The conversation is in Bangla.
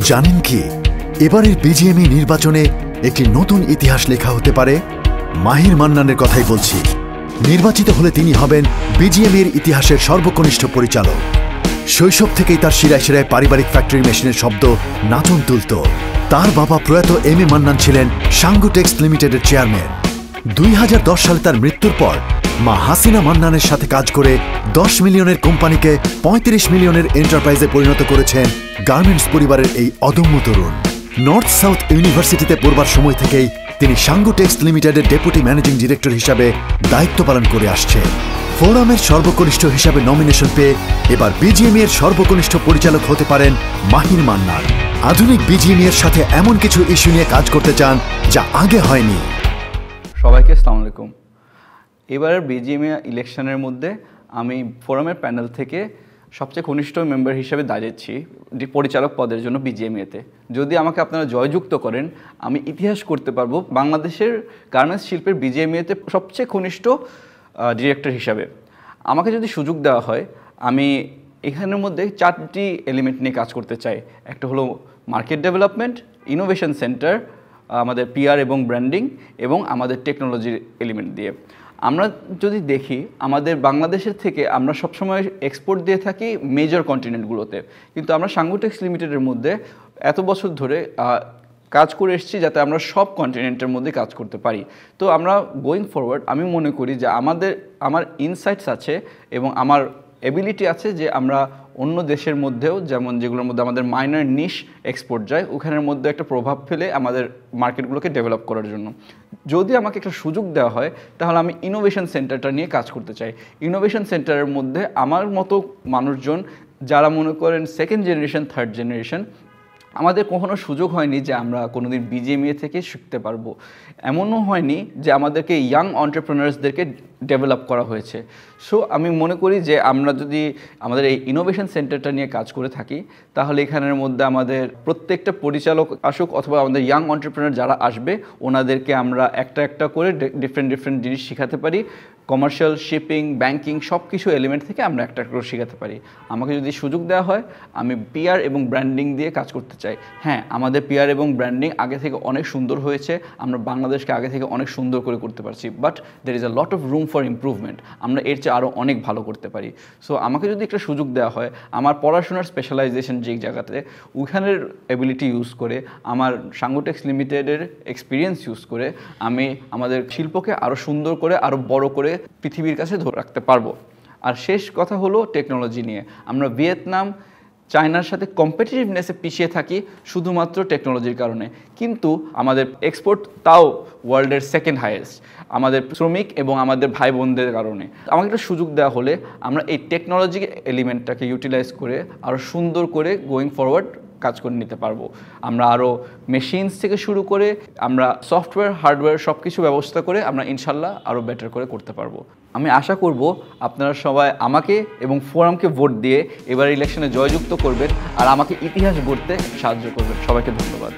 জানেন কি এবারের বিজিএমই নির্বাচনে একটি নতুন ইতিহাস লেখা হতে পারে? মাহির মান্নানের কথাই বলছি। নির্বাচিত হলে তিনি হবেন বিজিএমইর ইতিহাসের সর্বকনিষ্ঠ পরিচালক। শৈশব থেকেই তার শিরায় শিরায় পারিবারিক ফ্যাক্টরি মেশিনের শব্দ নাচন তুলত। তার বাবা প্রয়াত এম এ মান্নান ছিলেন সাঙ্গু টেক্সট লিমিটেডের চেয়ারম্যান। 2010 সালে তার মৃত্যুর পর মা হাসিনা মান্নানের সাথে কাজ করে 10 মিলিয়নের কোম্পানিকে 35 মিলিয়নের এন্টারপ্রাইজে পরিণত করেছেন গার্মেন্টস পরিবারের এই অদম্য তরুণ। নর্থ সাউথ ইউনিভার্সিটিতে পড়বার সময় থেকেই তিনি সাঙ্গু টেক্সট লিমিটেডের ডেপুটি ম্যানেজিং ডিরেক্টর হিসাবে দায়িত্ব পালন করে আসছেন। ফোরামের সর্বকনিষ্ঠ হিসাবে নমিনেশন পেয়ে এবার বিজিএমই এর সর্বকনিষ্ঠ পরিচালক হতে পারেন মাহির মান্নান। আধুনিক বিজিএমই এর সাথে এমন কিছু ইস্যু নিয়ে কাজ করতে চান যা আগে হয়নি। সবাইকে আসসালামু আলাইকুম। এবারের বিজিএমই ইলেকশনের মধ্যে আমি ফোরামের প্যানেল থেকে সবচেয়ে ঘনিষ্ঠ মেম্বার হিসেবে দাঁড়িয়েছি পরিচালক পদের জন্য বিজিএমইতে। যদি আমাকে আপনারা জয়যুক্ত করেন, আমি ইতিহাস করতে পারবো বাংলাদেশের গার্মেন্টস শিল্পের বিজিএমইতে সবচেয়ে ঘনিষ্ঠ ডিরেক্টর হিসাবে। আমাকে যদি সুযোগ দেওয়া হয়, আমি এখানের মধ্যে 4টি এলিমেন্ট নিয়ে কাজ করতে চাই। একটা হলো মার্কেট ডেভেলপমেন্ট, ইনোভেশন সেন্টার, আমাদের পিআর এবং ব্র্যান্ডিং এবং আমাদের টেকনোলজির এলিমেন্ট দিয়ে। আমরা যদি দেখি, আমাদের বাংলাদেশের থেকে আমরা সবসময় এক্সপোর্ট দিয়ে থাকি মেজর কন্টিনেন্টগুলোতে, কিন্তু আমরা সাঙ্গু টেক্সট লিমিটেডের মধ্যে এত বছর ধরে কাজ করে এসেছি যাতে আমরা সব কন্টিনেন্টের মধ্যে কাজ করতে পারি। তো আমরা গোয়িং ফরওয়ার্ড আমি মনে করি যে আমার ইনসাইটস আছে এবং আমার এবিলিটি আছে যে আমরা অন্য দেশের মধ্যেও, যেমন যেগুলোর মধ্যে আমাদের মাইনর নিশ এক্সপোর্ট যায়, ওখানের মধ্যে একটা প্রভাব ফেলে আমাদের মার্কেটগুলোকে ডেভেলপ করার জন্য। যদি আমাকে একটা সুযোগ দেওয়া হয়, তাহলে আমি ইনোভেশন সেন্টারটা নিয়ে কাজ করতে চাই। ইনোভেশন সেন্টারের মধ্যে আমার মতো মানুষজন যারা মনে করেন সেকেন্ড জেনারেশন, থার্ড জেনারেশন, আমাদের কখনো সুযোগ হয়নি যে আমরা কোনোদিন বিজিএমইএ থেকে শিখতে পারবো। এমনও হয়নি যে আমাদেরকে ইয়াং এন্টারপ্রেনার্সদেরকে ডেভেলপ করা হয়েছে। সো আমি মনে করি যে আমরা যদি আমাদের এই ইনোভেশন সেন্টারটা নিয়ে কাজ করে থাকি, তাহলে এখানের মধ্যে আমাদের প্রত্যেকটা পরিচালক আসুক অথবা আমাদের ইয়াং এন্টারপ্রেনার যারা আসবে, ওনাদেরকে আমরা একটা একটা করে ডিফারেন্ট জিনিস শেখাতে পারি। কমার্শিয়াল, শিপিং, ব্যাংকিং সব কিছু এলিমেন্ট থেকে আমরা একটা করে শেখাতে পারি। আমাকে যদি সুযোগ দেওয়া হয়, আমি পিআর এবং ব্র্যান্ডিং দিয়ে কাজ করতে চাই। হ্যাঁ, আমাদের পিআর এবং ব্র্যান্ডিং আগে থেকে অনেক সুন্দর হয়েছে, আমরা বাংলাদেশকে আগে থেকে অনেক সুন্দর করে করতে পারছি, but there is a lot of room for improvement. আমরা এর চেয়ে আরও অনেক ভালো করতে পারি। সো আমাকে যদি একটা সুযোগ দেওয়া হয়, আমার পড়াশোনার স্পেশালাইজেশন যেই জায়গাতে, ওইখানের এবিলিটি ইউজ করে, আমার সাঙ্গু টেক্সট লিমিটেডের এক্সপিরিয়েন্স ইউজ করে আমি আমাদের শিল্পকে আরও সুন্দর করে, আরও বড় করে পৃথিবীর কাছে ধরে রাখতে পারবো। আর শেষ কথা হলো টেকনোলজি নিয়ে। আমরা ভিয়েতনাম, চায়নার সাথে কম্পিটিটিভনেসে পিছিয়ে থাকি শুধুমাত্র টেকনোলজির কারণে, কিন্তু আমাদের এক্সপোর্ট তাও ওয়ার্ল্ডের সেকেন্ড হাইয়েস্ট আমাদের শ্রমিক এবং আমাদের ভাই বোনদের কারণে। আমাকে একটা সুযোগ দেওয়া হলে আমরা এই টেকনোলজি এলিমেন্টটাকে ইউটিলাইজ করে আরও সুন্দর করে গোয়িং ফরওয়ার্ড কাজ করে নিতে পারবো। আমরা আরও মেশিনস থেকে শুরু করে আমরা সফটওয়্যার, হার্ডওয়্যার সব কিছু ব্যবস্থা করে আমরা ইনশাল্লাহ আরও বেটার করে করতে পারবো। আমি আশা করব আপনারা সবাই আমাকে এবং ফোরামকে ভোট দিয়ে এবার ইলেকশনে জয়যুক্ত করবেন আর আমাকে ইতিহাস গড়তে সাহায্য করবেন। সবাইকে ধন্যবাদ।